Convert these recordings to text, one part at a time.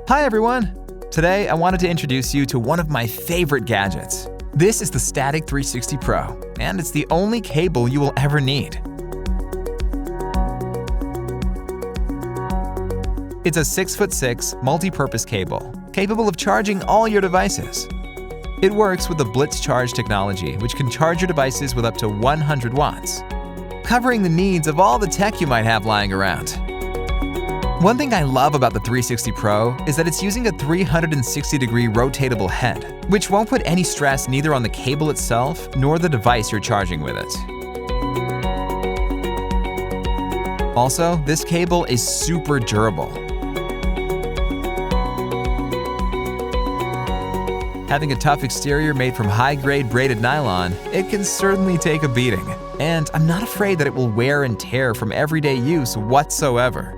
Hi everyone! Today I wanted to introduce you to one of my favorite gadgets. This is the Statik 360 Pro, and it's the only cable you will ever need. It's a 6'6" multi-purpose cable, capable of charging all your devices. It works with the BlitzCharge technology, which can charge your devices with up to 100 watts, covering the needs of all the tech you might have lying around. One thing I love about the 360 Pro is that it's using a 360-degree rotatable head, which won't put any stress neither on the cable itself nor the device you're charging with it. Also, this cable is super durable. Having a tough exterior made from high-grade braided nylon, it can certainly take a beating, and I'm not afraid that it will wear and tear from everyday use whatsoever.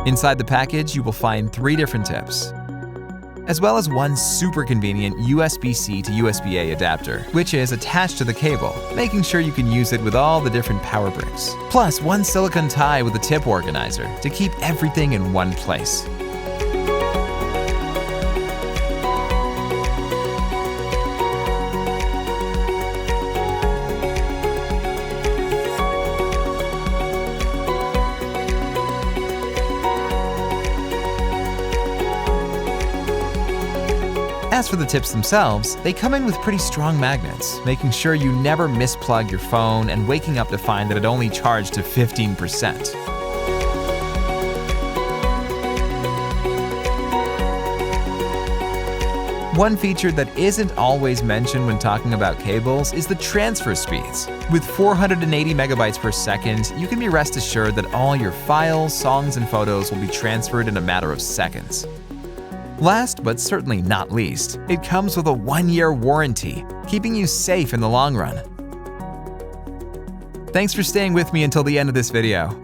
Inside the package, you will find 3 different tips, as well as one super convenient USB-C to USB-A adapter, which is attached to the cable, making sure you can use it with all the different power bricks. Plus, one silicone tie with a tip organizer to keep everything in one place. As for the tips themselves, they come in with pretty strong magnets, making sure you never misplug your phone and waking up to find that it only charged to 15%. One feature that isn't always mentioned when talking about cables is the transfer speeds. With 480 megabytes per second, you can be rest assured that all your files, songs, and photos will be transferred in a matter of seconds. Last but certainly not least, it comes with a 1-year warranty, keeping you safe in the long run. Thanks for staying with me until the end of this video.